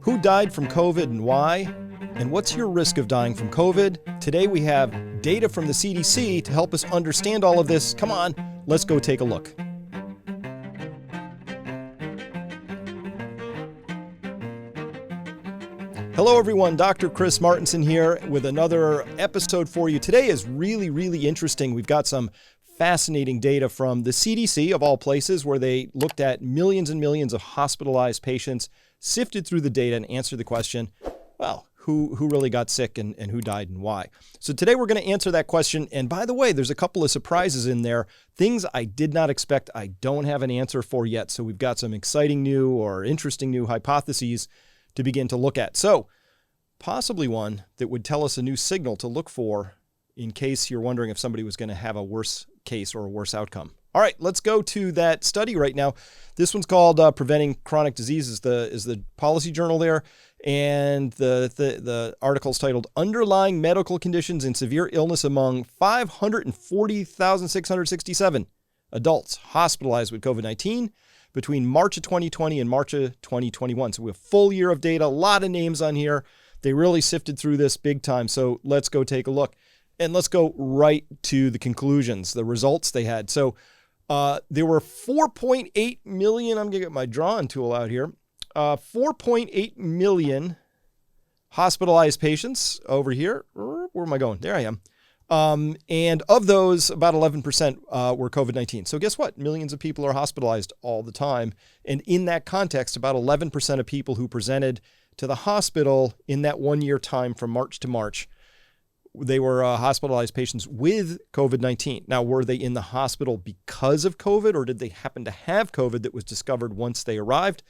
Who died from COVID and why? And what's your risk of dying from COVID? Today we have data from the CDC to help us understand all of this. Come on, let's go take a look. Hello everyone, Dr. Chris Martenson here with another episode for you. Today is really interesting. We've got some fascinating data from the CDC of all places where they looked at millions and millions of hospitalized patients, sifted through the data and answered the question, well, who really got sick and who died and why? So today we're going to answer that question. And by the way, there's a couple of surprises in there, things I did not expect I don't have an answer for yet. So we've got some exciting new or interesting new hypotheses to begin to look at. So possibly one that would tell us a new signal to look for in case you're wondering if somebody was going to have a worse case or a worse outcome. All right, let's go to that study right now. This one's called Preventing Chronic Disease is the policy journal there. And the article is titled Underlying Medical Conditions and Severe Illness Among 540,667 Adults Hospitalized with COVID-19 between March of 2020 and March of 2021. So we have a full year of data, a lot of names on here. They really sifted through this big time. So let's go take a look. And let's go right to the conclusions, the results they had. So there were 4.8 million, I'm going to get my drawing tool out here, 4.8 million hospitalized patients over here. Where am I going? There I am. And of those, about 11% were COVID-19. So guess what? Millions of people are hospitalized all the time. And in that context, about 11% of people who presented to the hospital in that 1 year time from March to March, they were hospitalized patients with COVID-19. Now, were they in the hospital because of COVID, or did they happen to have COVID that was discovered once they arrived?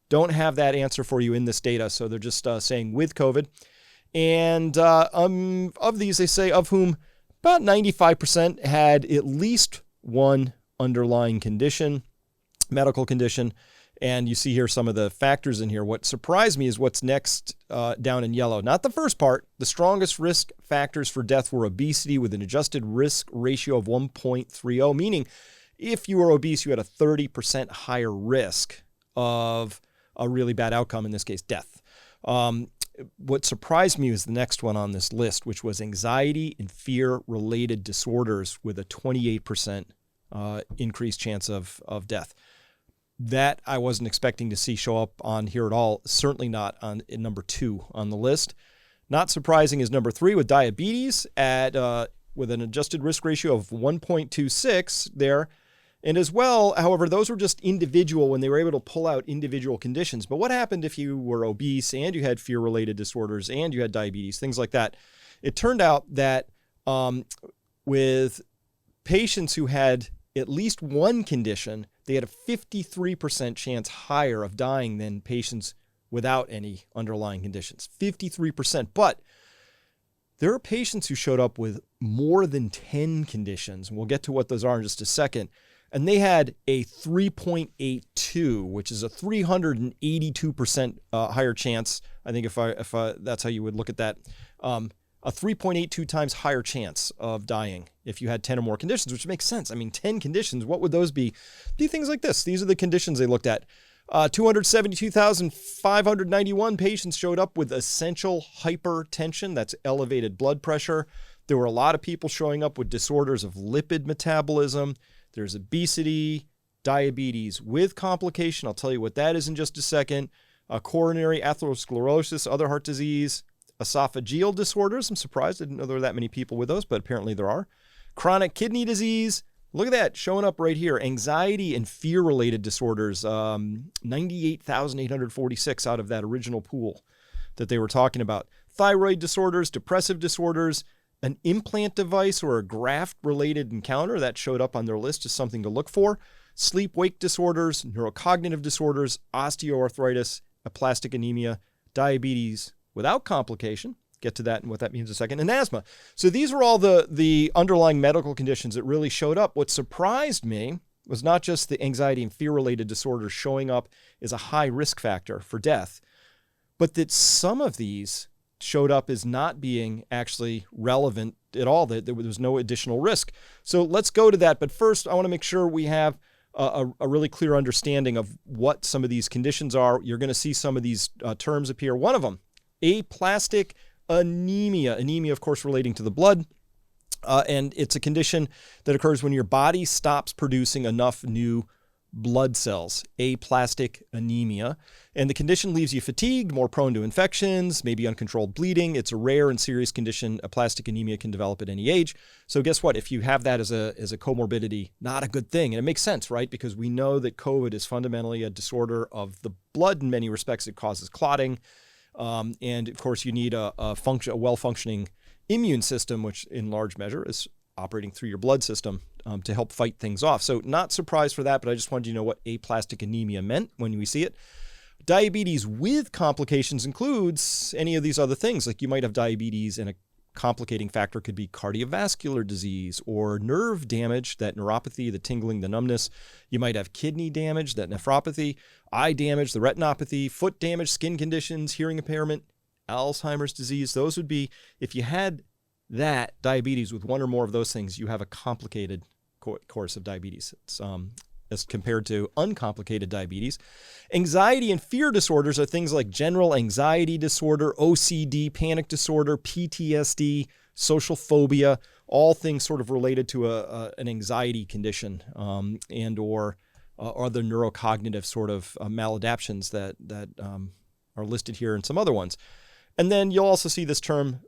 Don't have that answer for you in this data, so they're just saying with COVID. And of these, they say of whom about 95% had at least one underlying condition, medical condition. And you see here some of the factors in here. What surprised me is what's next down in yellow. Not the first part. The strongest risk factors for death were obesity with an adjusted risk ratio of 1.30, meaning if you were obese, you had a 30% higher risk of a really bad outcome, in this case, death. What surprised me was the next one on this list, which was anxiety and fear-related disorders with a 28% increased chance of death. That I wasn't expecting to see show up on here at all. Certainly not in number 2 on the list. Not surprising is number 3 with diabetes with an adjusted risk ratio of 1.26 there. And as well, however, those were just individual when they were able to pull out individual conditions. But what happened if you were obese and you had fear-related disorders and you had diabetes, things like that? It turned out that with patients who had at least one condition, they had a 53% chance higher of dying than patients without any underlying conditions. 53%. But there are patients who showed up with more than 10 conditions, and we'll get to what those are in just a second. And they had a 3.82, which is a 382% higher chance. I think if that's how you would look at that. A 3.82 times higher chance of dying if you had 10 or more conditions, which makes sense. I mean, 10 conditions, what would those be? Do things like this. These are the conditions they looked at. 272,591 patients showed up with essential hypertension. That's elevated blood pressure. There were a lot of people showing up with disorders of lipid metabolism. There's obesity, diabetes with complication. I'll tell you what that is in just a second. Coronary atherosclerosis, other heart disease, esophageal disorders. I'm surprised. I didn't know there were that many people with those, but apparently there are. Chronic kidney disease. Look at that showing up right here. Anxiety and fear-related disorders. 98,846 out of that original pool that they were talking about. Thyroid disorders, depressive disorders, an implant device or a graft-related encounter. That showed up on their list as something to look for. Sleep-wake disorders, neurocognitive disorders, osteoarthritis, aplastic anemia, diabetes without complication. Get to that and what that means in a second. And asthma. So these are all the underlying medical conditions that really showed up. What surprised me was not just the anxiety and fear-related disorders showing up as a high risk factor for death, but that some of these showed up as not being actually relevant at all, that there was no additional risk. So let's go to that. But first, I want to make sure we have a really clear understanding of what some of these conditions are. You're going to see some of these terms appear. One of them, aplastic anemia. Anemia, of course, relating to the blood. And it's a condition that occurs when your body stops producing enough new blood cells, aplastic anemia. And the condition leaves you fatigued, more prone to infections, maybe uncontrolled bleeding. It's a rare and serious condition. Aplastic anemia can develop at any age. So guess what? If you have that as a comorbidity, not a good thing. And it makes sense, right? Because we know that COVID is fundamentally a disorder of the blood. In many respects, it causes clotting. And of course, you need a well-functioning immune system, which in large measure is operating through your blood system to help fight things off. So not surprised for that, but I just wanted you to know what aplastic anemia meant when we see it. Diabetes with complications includes any of these other things. Like you might have diabetes and a complicating factor could be cardiovascular disease or nerve damage, that neuropathy, the tingling, the numbness. You might have kidney damage, that nephropathy, eye damage, the retinopathy, foot damage, skin conditions, hearing impairment, Alzheimer's disease. Those would be, if you had that diabetes with one or more of those things, you have a complicated course of diabetes. It's as compared to uncomplicated diabetes. Anxiety and fear disorders are things like general anxiety disorder, OCD, panic disorder, PTSD, social phobia, all things sort of related to an anxiety condition and or other neurocognitive sort of maladaptions that are listed here and some other ones. And then you'll also see this term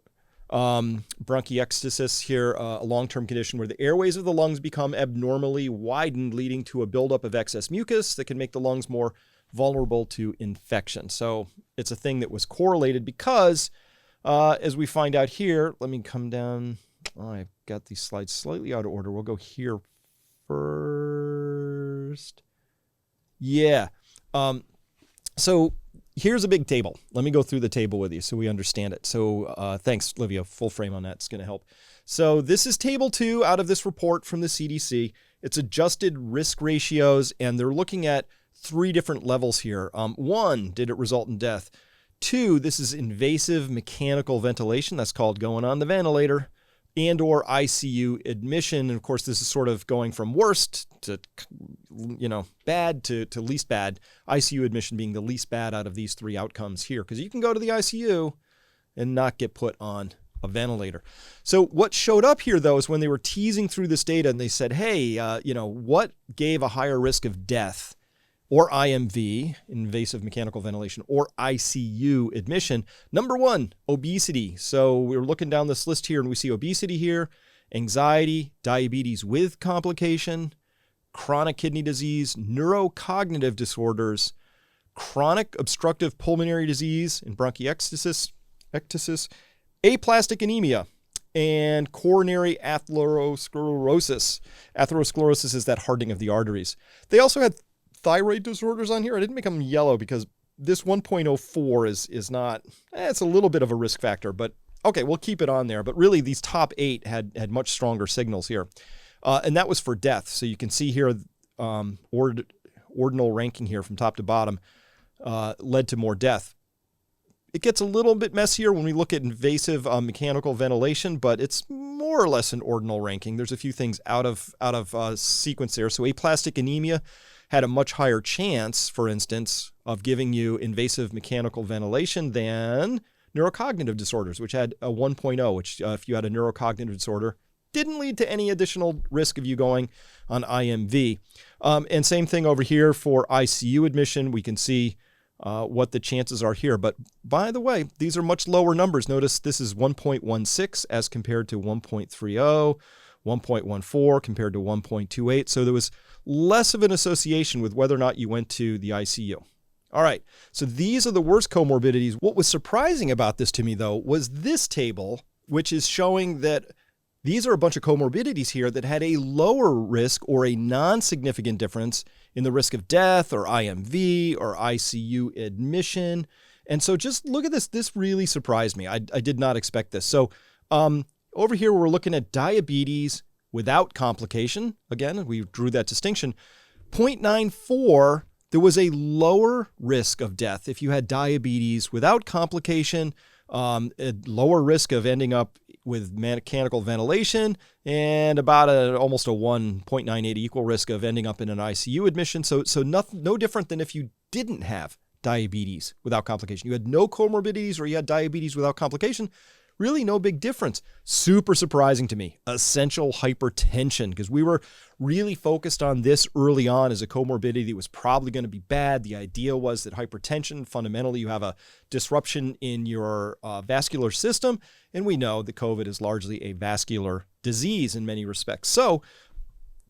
bronchiectasis here, a long-term condition where the airways of the lungs become abnormally widened, leading to a buildup of excess mucus that can make the lungs more vulnerable to infection. So it's a thing that was correlated because, as we find out here, let me come down. Oh, I've got these slides slightly out of order. We'll go here first. Yeah. So here's a big table. Let me go through the table with you so we understand it. So thanks, Livia. Full frame on that. It's going to help. So this is table 2 out of this report from the CDC. It's adjusted risk ratios, and they're looking at 3 different levels here. 1, did it result in death? 2, this is invasive mechanical ventilation. That's called going on the ventilator. And or ICU admission. And of course, this is sort of going from worst to, bad to least bad. ICU admission being the least bad out of these 3 outcomes here, because you can go to the ICU and not get put on a ventilator. So what showed up here, though, is when they were teasing through this data and they said, hey, what gave a higher risk of death or IMV, invasive mechanical ventilation, or ICU admission? Number 1, obesity. So we're looking down this list here and we see obesity here, anxiety, diabetes with complication, chronic kidney disease, neurocognitive disorders, chronic obstructive pulmonary disease and bronchiectasis, aplastic anemia, and coronary atherosclerosis. Atherosclerosis is that hardening of the arteries. They also had thyroid disorders on here. I didn't make them yellow because this 1.04 is not, it's a little bit of a risk factor, but okay, we'll keep it on there. But really these top 8 had much stronger signals here. And that was for death. So you can see here, ordinal ranking here from top to bottom led to more death. It gets a little bit messier when we look at invasive mechanical ventilation, but it's more or less an ordinal ranking. There's a few things out of sequence there. So aplastic anemia had a much higher chance, for instance, of giving you invasive mechanical ventilation than neurocognitive disorders, which had a 1.0, which if you had a neurocognitive disorder, didn't lead to any additional risk of you going on IMV. And same thing over here for ICU admission. We can see what the chances are here. But by the way, these are much lower numbers. Notice this is 1.16 as compared to 1.30, 1.14 compared to 1.28. So there was less of an association with whether or not you went to the ICU. All right, so these are the worst comorbidities. What was surprising about this to me, though, was this table, which is showing that these are a bunch of comorbidities here that had a lower risk or a non-significant difference in the risk of death or IMV or ICU admission. And so just look at this. This really surprised me. I did not expect this. So over here, we're looking at diabetes without complication. Again, we drew that distinction. 0.94, there was a lower risk of death if you had diabetes without complication, a lower risk of ending up with mechanical ventilation and about almost a 1.98 equal risk of ending up in an ICU admission. So no different than if you didn't have diabetes without complication. You had no comorbidities or you had diabetes without complication. Really no big difference. Super surprising to me. Essential hypertension, because we were really focused on this early on as a comorbidity that was probably going to be bad. The idea was that hypertension, fundamentally, you have a disruption in your vascular system, and we know that COVID is largely a vascular disease in many respects. So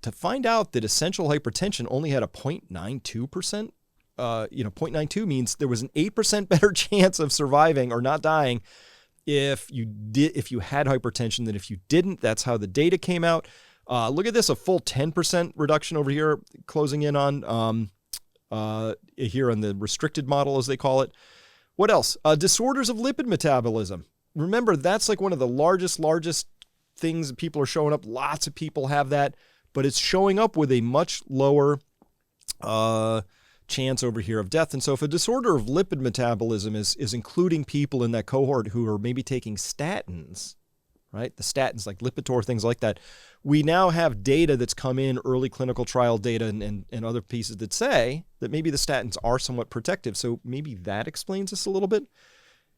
to find out that essential hypertension only had a 0.92%, 0.92 means there was an 8% better chance of surviving or not dying if you had hypertension than if you didn't. That's how the data came out. Look at this, a full 10% reduction over here, closing in on here on the restricted model, as they call it. What else? Disorders of lipid metabolism. Remember, that's like one of the largest things that people are showing up. Lots of people have that, but it's showing up with a much lower chance over here of death. And so if a disorder of lipid metabolism is including people in that cohort who are maybe taking statins, right? The statins like Lipitor, things like that. We now have data that's come in, early clinical trial data and other pieces that say that maybe the statins are somewhat protective. So maybe that explains this a little bit.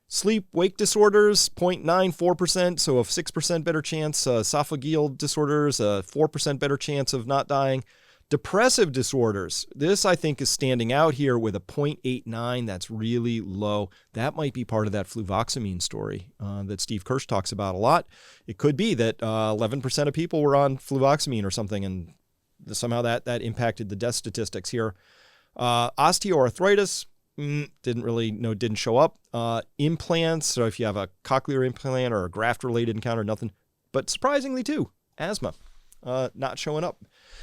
Sleep-wake disorders, 0.94%, so a 6% better chance. Esophageal disorders, a 4% better chance of not dying. Depressive disorders, this I think is standing out here with a 0.89. That's really low. That might be part of that fluvoxamine story that Steve Kirsch talks about a lot. It could be that 11% of people were on fluvoxamine or something, and somehow that impacted the death statistics here. Osteoarthritis, didn't show up. Implants, so if you have a cochlear implant or a graft-related encounter, nothing. But surprisingly too, asthma, not showing up.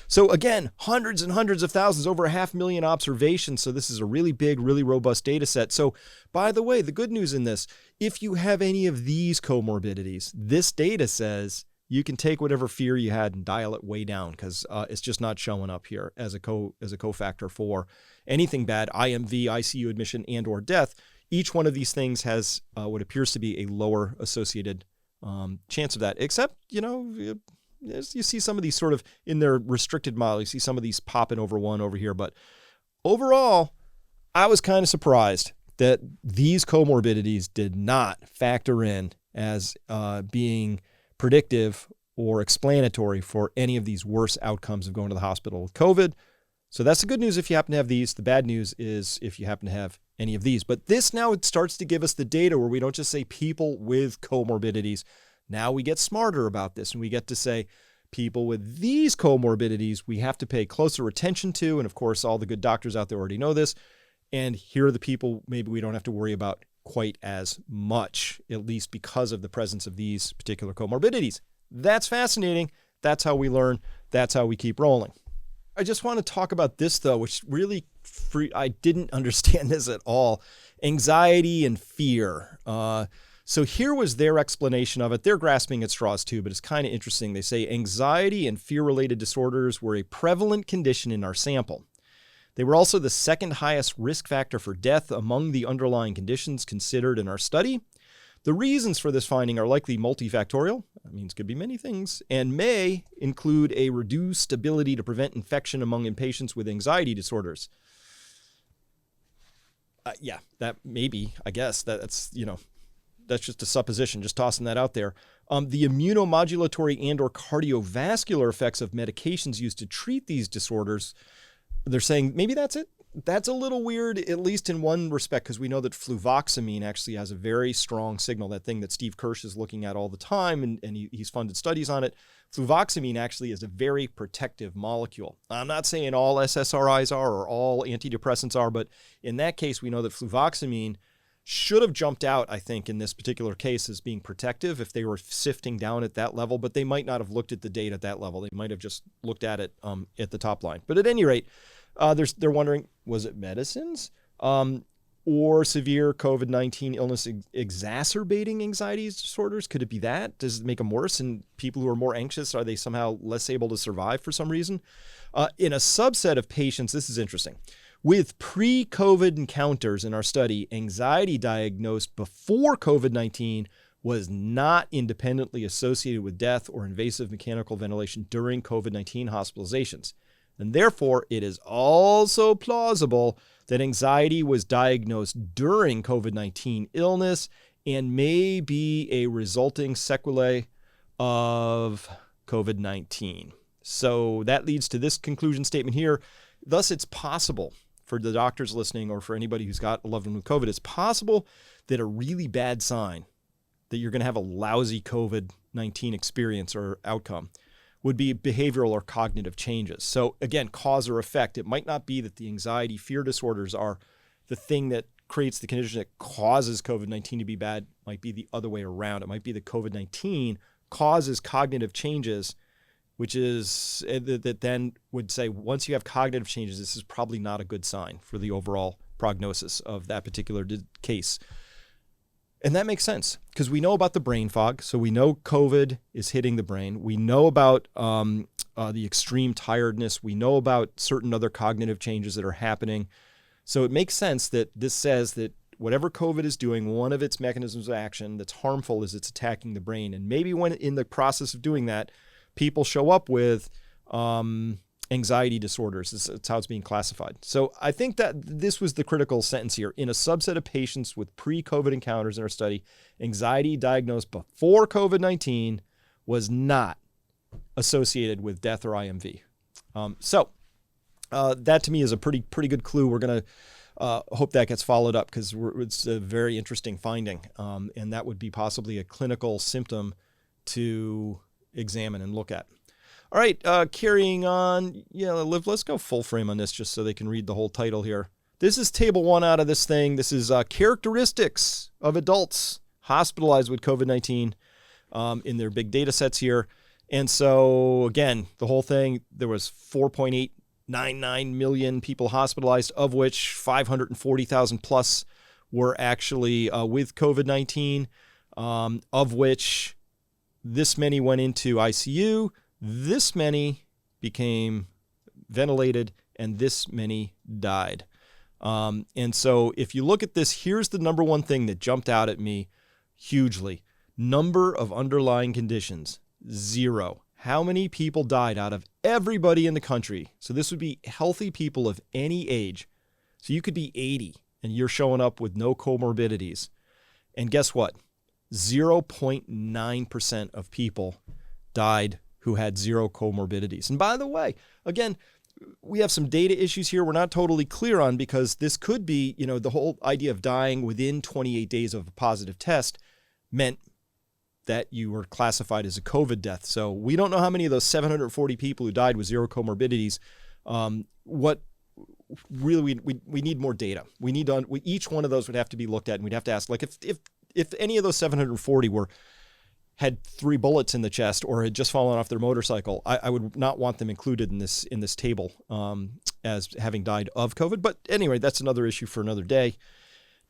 So again, hundreds and hundreds of thousands, over 500,000 observations. So this is a really big, really robust data set. So by the way, the good news in this, if you have any of these comorbidities, this data says you can take whatever fear you had and dial it way down, because it's just not showing up here as a cofactor for anything bad, IMV, ICU admission, and or death. Each one of these things has what appears to be a lower associated chance of that, except, you see some of these sort of in their restricted model, you see some of these popping over one over here. But overall, I was kind of surprised that these comorbidities did not factor in as being predictive or explanatory for any of these worse outcomes of going to the hospital with COVID. So that's the good news if you happen to have these. The bad news is if you happen to have any of these. But this now, it starts to give us the data where we don't just say people with comorbidities. Now we get smarter about this, and we get to say people with these comorbidities we have to pay closer attention to. And of course, all the good doctors out there already know this. And here are the people maybe we don't have to worry about quite as much, at least because of the presence of these particular comorbidities. That's fascinating. That's how we learn. That's how we keep rolling. I just want to talk about this, though, which really I didn't understand this at all. Anxiety and fear. So here was their explanation of it. They're grasping at straws too, but it's kind of interesting. They say anxiety and fear-related disorders were a prevalent condition in our sample. They were also the second highest risk factor for death among the underlying conditions considered in our study. The reasons for this finding are likely multifactorial. That means it could be many things, and may include a reduced ability to prevent infection among patients with anxiety disorders. That maybe, I guess, that's just a supposition, just tossing that out there. The immunomodulatory and or cardiovascular effects of medications used to treat these disorders, they're saying maybe that's it. That's a little weird, at least in one respect, because we know that fluvoxamine actually has a very strong signal, that thing that Steve Kirsch is looking at all the time, and he's funded studies on it. Fluvoxamine actually is a very protective molecule. I'm not saying all SSRIs are or all antidepressants are, but in that case, we know that fluvoxamine should have jumped out, I think, in this particular case as being protective if they were sifting down at that level, but they might not have looked at the data at that level. They might have just looked at it at the top line. But at any rate, they're wondering, was it medicines or severe COVID-19 illness exacerbating anxiety disorders? Could it be that? Does it make them worse? And people who are more anxious, are they somehow less able to survive for some reason? In a subset of patients, this is interesting. With pre-COVID encounters in our study, anxiety diagnosed before COVID-19 was not independently associated with death or invasive mechanical ventilation during COVID-19 hospitalizations. And therefore, it is also plausible that anxiety was diagnosed during COVID-19 illness and may be a resulting sequelae of COVID-19. So that leads to this conclusion statement here. Thus, it's possible for the doctors listening or for anybody who's got a loved one with COVID, it's possible that a really bad sign that you're going to have a lousy COVID-19 experience or outcome would be behavioral or cognitive changes. So again, cause or effect. It might not be that the anxiety, fear disorders are the thing that creates the condition that causes COVID-19 to be bad. It might be the other way around. It might be that COVID-19 causes cognitive changes, which is that then would say once you have cognitive changes, this is probably not a good sign for the overall prognosis of that particular case. And that makes sense because we know about the brain fog. So we know COVID is hitting the brain. We know about the extreme tiredness. We know about certain other cognitive changes that are happening. So it makes sense that this says that whatever COVID is doing, one of its mechanisms of action that's harmful is it's attacking the brain. And maybe when in the process of doing that, people show up with anxiety disorders. That's how it's being classified. So I think that this was the critical sentence here. In a subset of patients with pre-COVID encounters in our study, anxiety diagnosed before COVID-19 was not associated with death or IMV. So that to me is a pretty good clue. We're going to hope that gets followed up because it's a very interesting finding. And that would be possibly a clinical symptom to examine and look at. All right, carrying on. Yeah, Liv, let's go full frame on this just so they can read the whole title here. This is table 1 out of this thing. This is characteristics of adults hospitalized with COVID-19 in their big data sets here. And so, again, the whole thing, there was 4.899 million people hospitalized, of which 540,000 plus were actually with COVID-19, of which this many went into ICU, this many became ventilated, and this many died. And so if you look at this, here's the number one thing that jumped out at me hugely. Number of underlying conditions, 0. How many people died out of everybody in the country? So this would be healthy people of any age. So you could be 80 and you're showing up with no comorbidities. And guess what? 0.9% of people died who had 0 comorbidities. And by the way, again, we have some data issues here we're not totally clear on because this could be, the whole idea of dying within 28 days of a positive test meant that you were classified as a COVID death. So we don't know how many of those 740 people who died with 0 comorbidities. What really we need more data. We need to, each one of those would have to be looked at, and we'd have to ask, like, if any of those 740 had 3 bullets in the chest or had just fallen off their motorcycle, I would not want them included in this table as having died of COVID. But anyway, that's another issue for another day.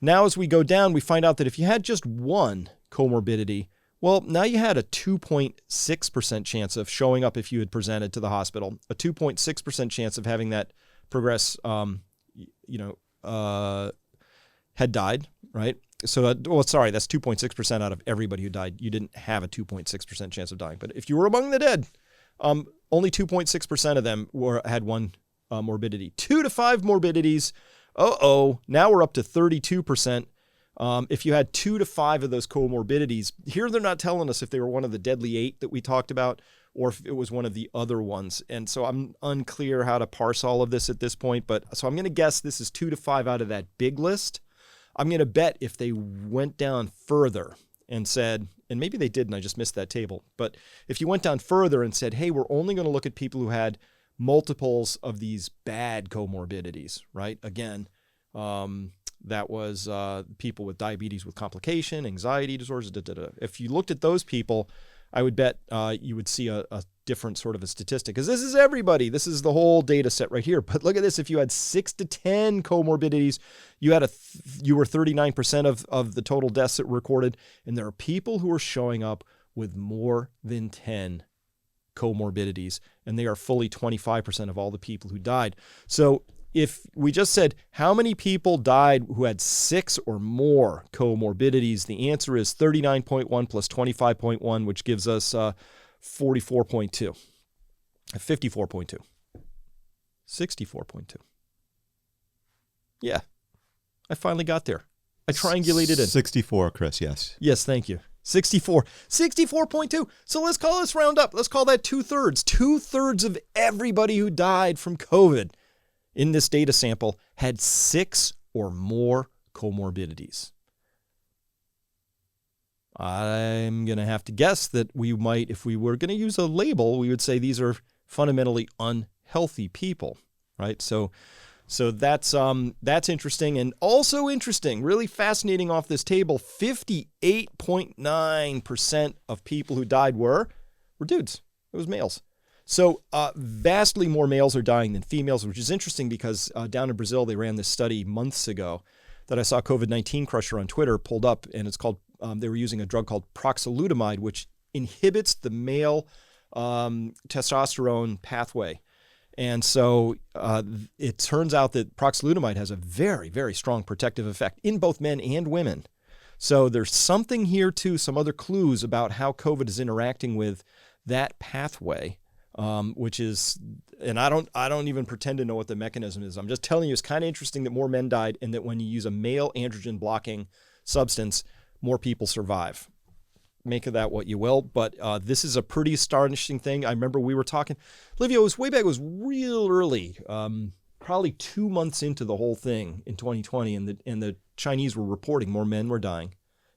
Now, as we go down, we find out that if you had just one comorbidity, well, now you had a 2.6% chance of showing up if you had presented to the hospital, a 2.6% chance of having that progress, had died, right? So, that's 2.6% out of everybody who died. You didn't have a 2.6% chance of dying. But if you were among the dead, only 2.6% of them had one morbidity. 2 to 5 morbidities, now we're up to 32%. If you had 2 to 5 of those comorbidities, here they're not telling us if they were one of the deadly 8 that we talked about or if it was one of the other ones. And so I'm unclear how to parse all of this at this point. But so I'm going to guess this is 2 to 5 out of that big list. I'm going to bet if they went down further and said, and maybe they did and I just missed that table, but if you went down further and said, hey, we're only going to look at people who had multiples of these bad comorbidities, right? Again, that was people with diabetes with complication, anxiety disorders. If you looked at those people, I would bet you would see a different sort of a statistic because this is everybody. This is the whole data set right here. But look at this. If you had 6 to 10 comorbidities, you were 39% of the total deaths that were recorded. And there are people who are showing up with more than 10 comorbidities, and they are fully 25% of all the people who died. So if we just said, how many people died who had 6 or more comorbidities? The answer is 39.1 plus 25.1, which gives us 44.2, 54.2, 64.2. Yeah, I finally got there. I triangulated it. 64, Chris, yes. Yes, thank you. 64.2. So let's call this round up. Let's call that 2/3. 2/3 of everybody who died from COVID in this data sample had 6 or more comorbidities. I'm going to have to guess that we might, if we were going to use a label, we would say these are fundamentally unhealthy people, right? So that's interesting. And also interesting, really fascinating off this table, 58.9% of people who died were dudes. It was males. So vastly more males are dying than females, which is interesting because down in Brazil, they ran this study months ago that I saw COVID-19 Crusher on Twitter pulled up, and it's called, they were using a drug called proxalutamide, which inhibits the male testosterone pathway. And so it turns out that proxalutamide has a very, very strong protective effect in both men and women. So there's something here too, some other clues about how COVID is interacting with that pathway, which is, and I don't even pretend to know what the mechanism is. I'm just telling you, it's kind of interesting that more men died, and that when you use a male androgen blocking substance, more people survive. Make of that what you will, but this is a pretty astonishing thing. I remember we were talking, Olivia, it was way back, it was real early, probably 2 months into the whole thing in 2020, and the Chinese were reporting more men were dying,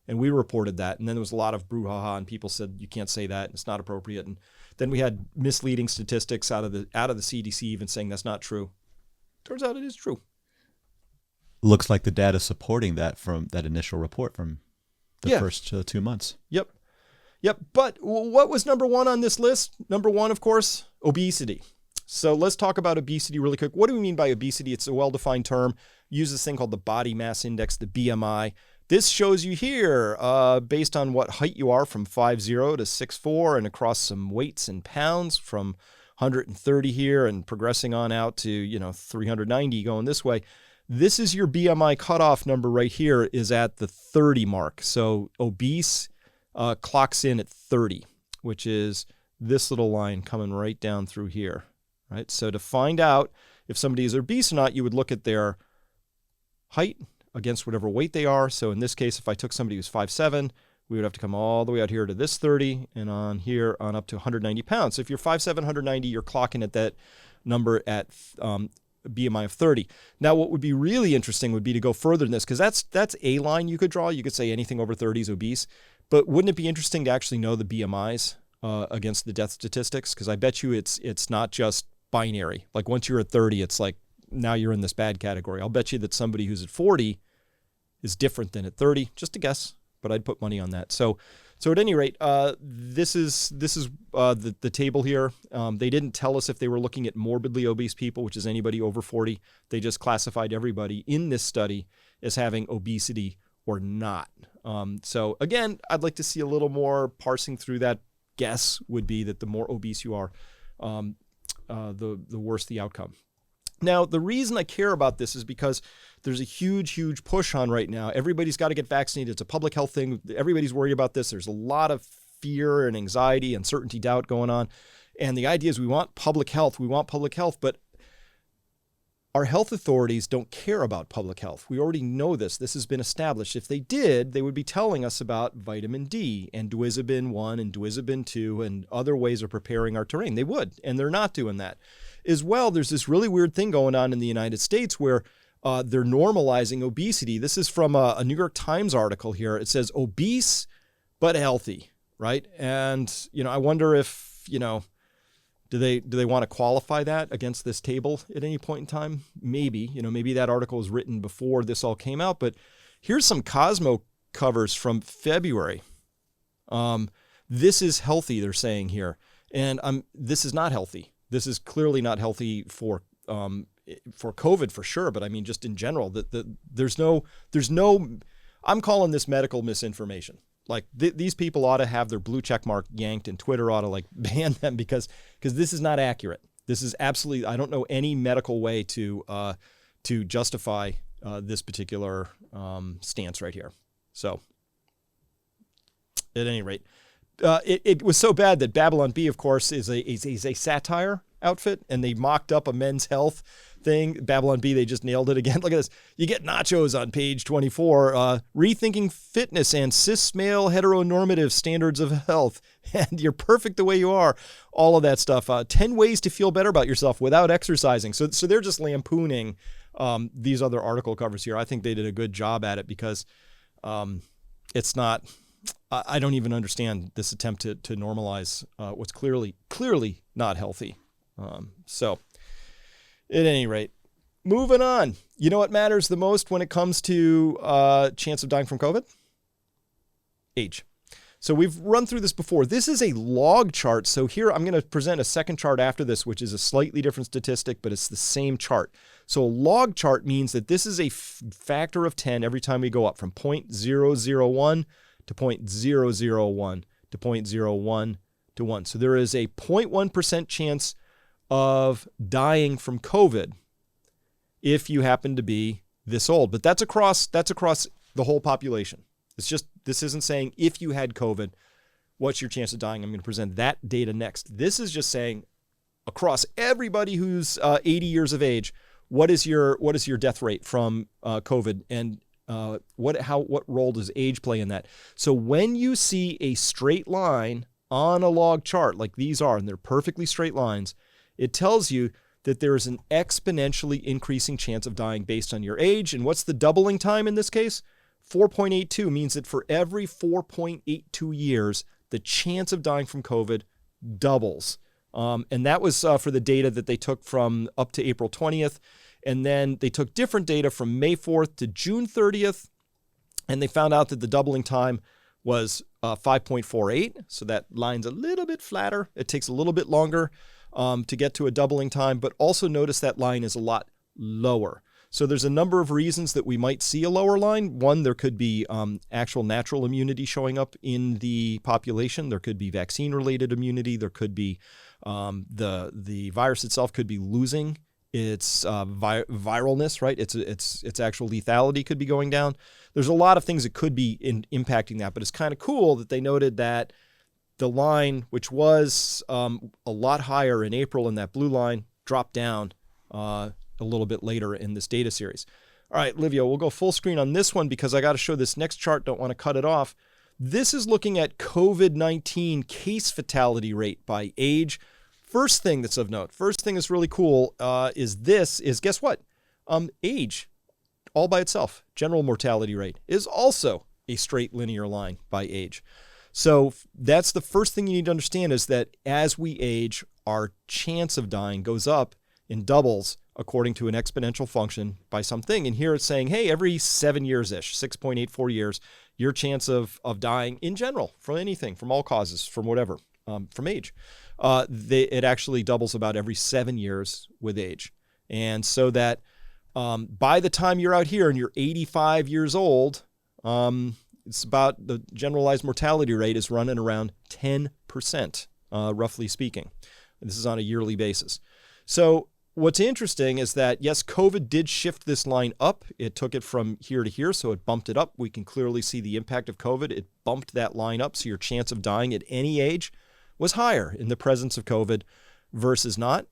and we reported that, and then there was a lot of brouhaha, and people said you can't say that, it's not appropriate, and then we had misleading statistics out of the CDC even saying that's not true. Turns out it is true. Looks like the data supporting that from that initial report from the first 2 months. Yep. But what was number one on this list? Number one, of course, obesity. So let's talk about obesity really quick. What do we mean by obesity? It's a well-defined term. Use this thing called the body mass index, the BMI. This shows you here, based on what height you are from 5'0" to 6'4", and across some weights in pounds from 130 here and progressing on out to 390 going this way. This is your BMI cutoff number right here is at the 30 mark. So obese clocks in at 30, which is this little line coming right down through here, right? So to find out if somebody is obese or not, you would look at their height against whatever weight they are. So in this case, if I took somebody who's 5'7", we would have to come all the way out here to this 30 and on here on up to 190 pounds. So if you're 5'7", 190, you're clocking at that number at BMI of 30. Now, what would be really interesting would be to go further than this, because that's a line you could draw. You could say anything over 30 is obese. But wouldn't it be interesting to actually know the BMIs against the death statistics? Because I bet you it's not just binary. Like once you're at 30, it's like now you're in this bad category. I'll bet you that somebody who's at 40 is different than at 30. Just a guess, but I'd put money on that. So at any rate, this is the table here. They didn't tell us if they were looking at morbidly obese people, which is anybody over 40. They just classified everybody in this study as having obesity or not. So again, I'd like to see a little more parsing through that. Guess would be that the more obese you are, the worse the outcome. Now, the reason I care about this is because there's a huge push on right now. Everybody's got to get vaccinated. It's a public health thing. Everybody's worried about this. There's a lot of fear and anxiety, uncertainty, doubt going on. And the idea is we want public health, but our health authorities don't care about public health. We already know this. This has been established. If they did, they would be telling us about vitamin D and Duizabin 1 and Duizabin 2 and other ways of preparing our terrain. They would, and they're not doing that. As well, there's this really weird thing going on in the United States where they're normalizing obesity. This is from a New York Times article here. It says obese but healthy, right? And, I wonder if, do they want to qualify that against this table at any point in time? Maybe, maybe that article was written before this all came out, but here's some Cosmo covers from February. This is healthy, they're saying here. And this is not healthy. This is clearly not healthy for COVID for sure, but I mean just in general there's no. I'm calling this medical misinformation. Like these people ought to have their blue check mark yanked, and Twitter ought to ban them because this is not accurate. This is absolutely, I don't know any medical way to justify this particular stance right here. So at any rate, it was so bad that Babylon Bee, of course, is a satire outfit, and they mocked up a Men's Health thing. Babylon Bee, they just nailed it again. Look at this. You get nachos on page 24. Rethinking fitness and cis male heteronormative standards of health. And you're perfect the way you are. All of that stuff. 10 ways to feel better about yourself without exercising. So they're just lampooning these other article covers here. I think they did a good job at it because it's not, I don't even understand this attempt to normalize what's clearly not healthy. So at any rate, moving on. You know what matters the most when it comes to chance of dying from COVID? Age. So we've run through this before. This is a log chart. So here I'm going to present a second chart after this, which is a slightly different statistic, but it's the same chart. So a log chart means that this is a factor of 10 every time we go up from 0.001 to 0.001 to 0.01 to 1. So there is a 0.1% chance of dying from COVID if you happen to be this old. But that's across the whole population. It's just, this isn't saying if you had COVID, what's your chance of dying? I'm going to present that data next. This is just saying across everybody who's 80 years of age, what is your death rate from COVID, and what role does age play in that? So when you see a straight line on a log chart like these are, and they're perfectly straight lines, it tells you that there is an exponentially increasing chance of dying based on your age. And what's the doubling time in this case? 4.82 means that for every 4.82 years, the chance of dying from COVID doubles. And that was for the data that they took from up to April 20th. And then they took different data from May 4th to June 30th. And they found out that the doubling time was 5.48. So that line's a little bit flatter. It takes a little bit longer to get to a doubling time. But also notice that line is a lot lower. So there's a number of reasons that we might see a lower line. One, there could be actual natural immunity showing up in the population. There could be vaccine-related immunity. There could be the virus itself could be losing its viralness, right? Its actual lethality could be going down. There's a lot of things that could be impacting that, but it's kind of cool that they noted that the line, which was a lot higher in April, and that blue line dropped down a little bit later in this data series. All right, Livio, we'll go full screen on this one because I got to show this next chart. Don't want to cut it off. This is looking at COVID-19 case fatality rate by age. First thing that's of note, first thing that's really cool is guess what? Age all by itself. General mortality rate is also a straight linear line by age. So that's the first thing you need to understand, is that as we age, our chance of dying goes up in doubles according to an exponential function by something. And here it's saying, hey, every 7 years-ish, 6.84 years, your chance of dying in general from anything, from all causes, from whatever, from age, it actually doubles about every 7 years with age. And so that by the time you're out here and you're 85 years old, it's about, the generalized mortality rate is running around 10%, roughly speaking. This is on a yearly basis. So what's interesting is that, yes, COVID did shift this line up. It took it from here to here, so it bumped it up. We can clearly see the impact of COVID. It bumped that line up, so your chance of dying at any age was higher in the presence of COVID versus not.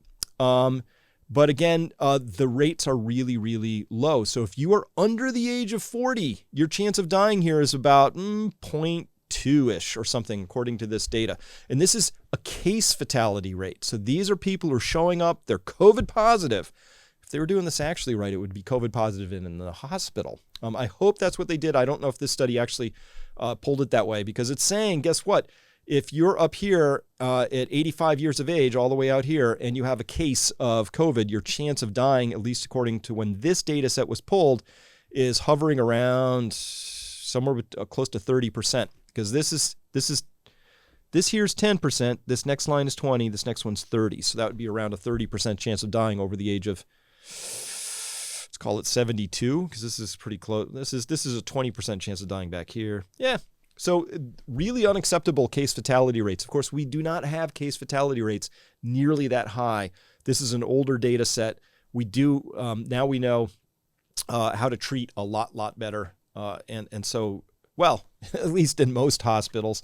But again, the rates are really, really low. So if you are under the age of 40, your chance of dying here is about 0.2-ish or something, according to this data. And this is a case fatality rate. So these are people who are showing up, they're COVID positive. If they were doing this actually right, it would be COVID positive in the hospital. I hope that's what they did. I don't know if this study actually pulled it that way, because it's saying, guess what? If you're up here at 85 years of age, all the way out here, and you have a case of COVID, your chance of dying, at least according to when this data set was pulled, is hovering around somewhere close to 30%. Because this here's 10%, this next line is 20, this next one's 30. So that would be around a 30% chance of dying over the age of, let's call it 72, because this is pretty close. This is a 20% chance of dying back here. Yeah. So really unacceptable case fatality rates. Of course, we do not have case fatality rates nearly that high This is an older data set. We do, now we know how to treat a lot better. And so, well, at least in most hospitals,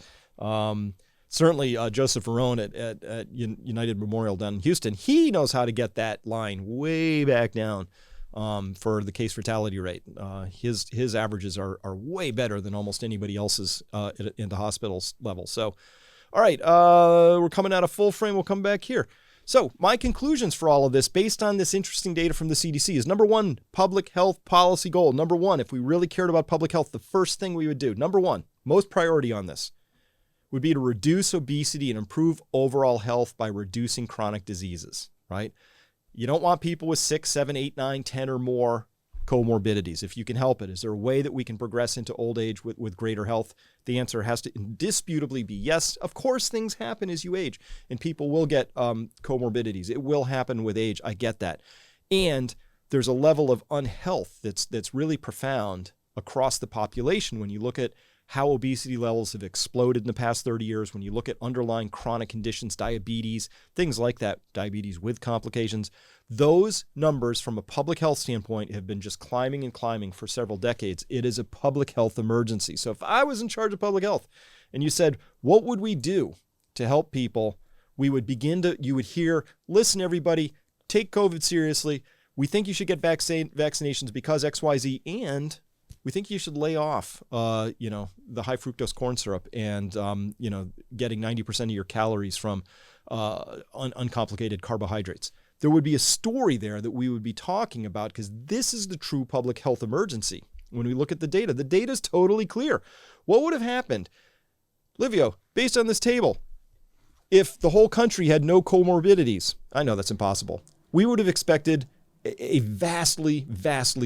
certainly Joseph Verone at United Memorial down in Houston, he knows how to get that line way back down for the case fatality rate. His averages are way better than almost anybody else's in the hospitals level. So, all right, we're coming out of full frame. We'll come back here. So my conclusions for all of this, based on this interesting data from the CDC, is number one, public health policy goal. Number one, if we really cared about public health, the first thing we would do, number one, most priority on this, would be to reduce obesity and improve overall health by reducing chronic diseases, right? You don't want people with 6, 7, 8, 9, 10 or more comorbidities. If you can help it, is there a way that we can progress into old age with greater health? The answer has to indisputably be yes. Of course, things happen as you age, and people will get comorbidities. It will happen with age. I get that. And there's a level of unhealth that's really profound across the population when you look at how obesity levels have exploded in the past 30 years, when you look at underlying chronic conditions, diabetes, things like that, diabetes with complications. Those numbers from a public health standpoint have been just climbing and climbing for several decades. It is a public health emergency. So if I was in charge of public health and you said, what would we do to help people? You would hear, listen, everybody, take COVID seriously. We think you should get vaccinations because XYZ, and we think you should lay off, the high fructose corn syrup and, getting 90% of your calories from uncomplicated carbohydrates. There would be a story there that we would be talking about, because this is the true public health emergency. When we look at the data is totally clear. What would have happened, Livio, based on this table, if the whole country had no comorbidities? I know that's impossible. We would have expected a vastly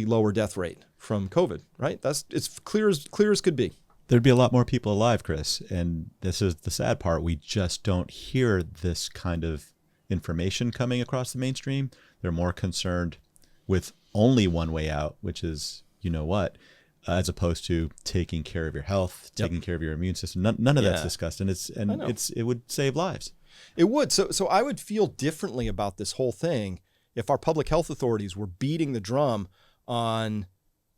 lower death rate from COVID, right? It's clear as could be. There'd be a lot more people alive, Chris. And this is the sad part. We just don't hear this kind of information coming across the mainstream. They're more concerned with only one way out, which is, as opposed to taking care of your health, taking care of your immune system. None of that's discussed, and it would save lives. It would. So I would feel differently about this whole thing if our public health authorities were beating the drum on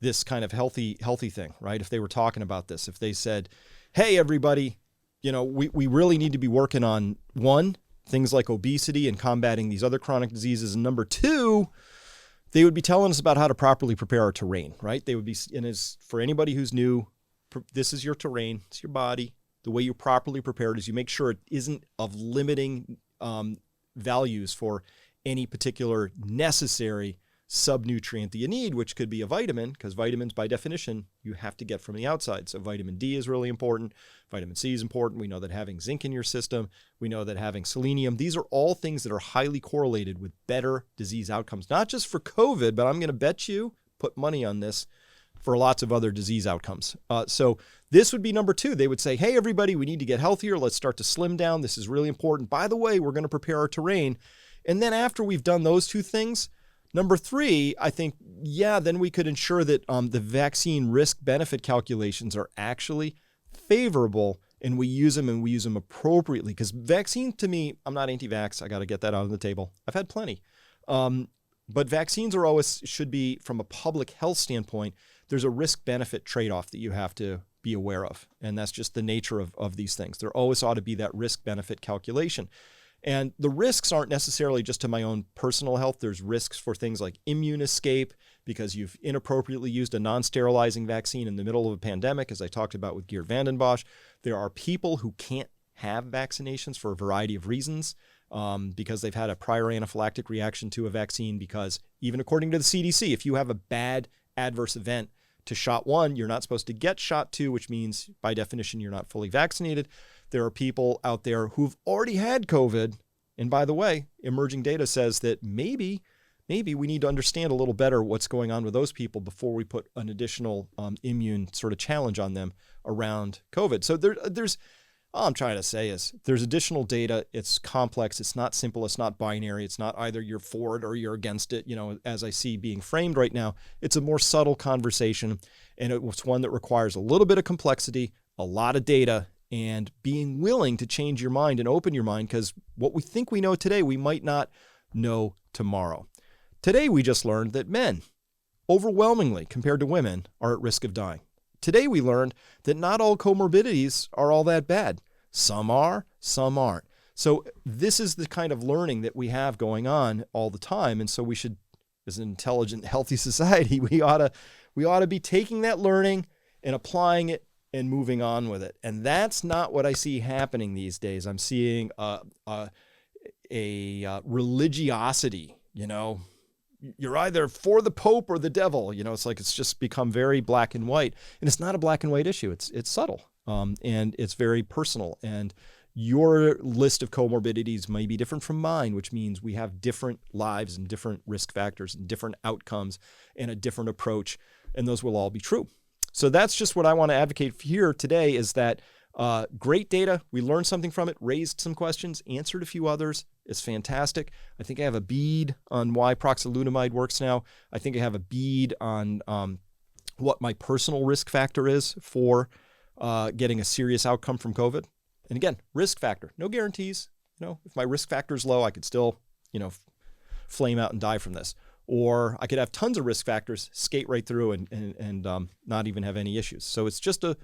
this kind of healthy thing, right? If they were talking about this, if they said, hey, everybody, we really need to be working on, one, things like obesity and combating these other chronic diseases. And number two, they would be telling us about how to properly prepare our terrain, right? They would be, and as for anybody who's new, this is your terrain, it's your body. The way you properly prepare it is you make sure it isn't of limiting values for any particular necessary subnutrient that you need, which could be a vitamin, because vitamins by definition you have to get from the outside. So vitamin D is really important. Vitamin C is important. We know that having zinc in your system, we know that having selenium, these are all things that are highly correlated with better disease outcomes, not just for COVID, but I'm going to bet you, put money on this, for lots of other disease outcomes. So this would be number two. They would say, hey, everybody, we need to get healthier. Let's start to slim down. This is really important. By the way, we're going to prepare our terrain. And then after we've done those two things, number three, I think, then we could ensure that the vaccine risk-benefit calculations are actually favorable, and we use them appropriately. Because vaccine, to me, I'm not anti-vax. I got to get that out on the table. I've had plenty. But vaccines should be, from a public health standpoint, there's a risk-benefit trade-off that you have to be aware of. And that's just the nature of these things. There always ought to be that risk-benefit calculation. And the risks aren't necessarily just to my own personal health. There's risks for things like immune escape, because you've inappropriately used a non-sterilizing vaccine in the middle of a pandemic, as I talked about with Geert Vanden Bossche. There are people who can't have vaccinations for a variety of reasons, because they've had a prior anaphylactic reaction to a vaccine, because even according to the CDC, if you have a bad adverse event to shot one, you're not supposed to get shot two, which means by definition, you're not fully vaccinated. There are people out there who've already had COVID. And by the way, emerging data says that maybe we need to understand a little better what's going on with those people before we put an additional immune sort of challenge on them around COVID. So there's all I'm trying to say is there's additional data. It's complex. It's not simple. It's not binary. It's not either you're for it or you're against it, as I see being framed right now. It's a more subtle conversation, and it's one that requires a little bit of complexity, a lot of data, and being willing to change your mind and open your mind, because what we think we know today, we might not know tomorrow. Today, we just learned that men, overwhelmingly compared to women, are at risk of dying. Today, we learned that not all comorbidities are all that bad. Some are, some aren't. So this is the kind of learning that we have going on all the time. And so we should, as an intelligent, healthy society, we ought to be taking that learning and applying it and moving on with it. And that's not what I see happening these days. I'm seeing a religiosity, you're either for the Pope or the devil. It's like it's just become very black and white. And it's not a black and white issue. It's subtle, and it's very personal. And your list of comorbidities may be different from mine, which means we have different lives and different risk factors and different outcomes and a different approach. And those will all be true. So that's just what I want to advocate here today, is that great data. We learned something from it, raised some questions, answered a few others. It's fantastic. I think I have a bead on why proxalutamide works now. I think I have a bead on what my personal risk factor is for getting a serious outcome from COVID. And again, risk factor, no guarantees. If my risk factor is low, I could still, flame out and die from this. Or I could have tons of risk factors, skate right through and not even have any issues. So it's just a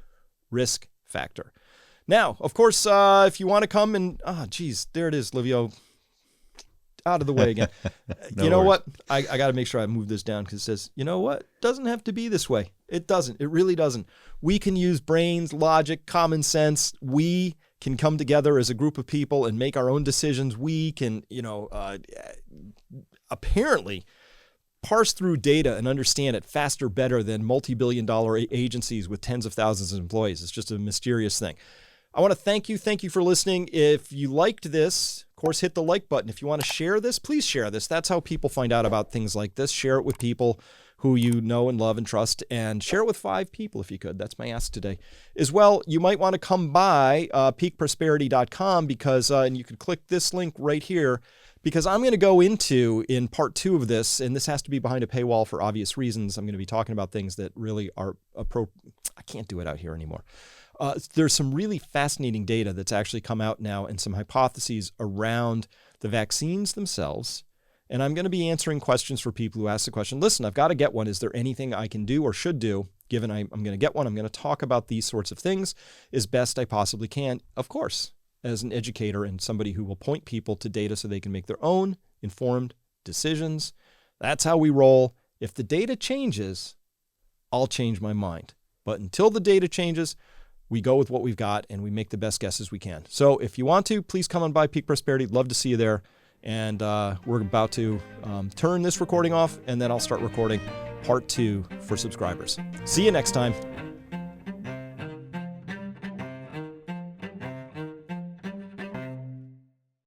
risk factor. Now, of course, if you want to come and, there it is, Livio, out of the way again. No you know worries. what? I got to make sure I move this down because it says, doesn't have to be this way. It doesn't. It really doesn't. We can use brains, logic, common sense. We can come together as a group of people and make our own decisions. We can, apparently parse through data and understand it faster, better than multi-billion-dollar agencies with tens of thousands of employees. It's just a mysterious thing. I want to thank you. Thank you for listening. If you liked this, of course, hit the like button. If you want to share this, please share this. That's how people find out about things like this. Share it with people who you know and love and trust, and share it with 5 people if you could. That's my ask today. As well, you might want to come by peakprosperity.com because, and you can click this link right here, because I'm going to go into, in part 2 of this, and this has to be behind a paywall for obvious reasons. I'm going to be talking about things that really are I can't do it out here anymore. There's some really fascinating data that's actually come out now and some hypotheses around the vaccines themselves. And I'm going to be answering questions for people who ask the question, listen, I've got to get one. Is there anything I can do or should do given I'm going to get one? I'm going to talk about these sorts of things as best I possibly can, of course, as an educator and somebody who will point people to data so they can make their own informed decisions. That's how we roll. If the data changes, I'll change my mind. But until the data changes, we go with what we've got and we make the best guesses we can. So if you want to, please come on by Peak Prosperity. Love to see you there. And we're about to turn this recording off, and then I'll start recording part 2 for subscribers. See you next time.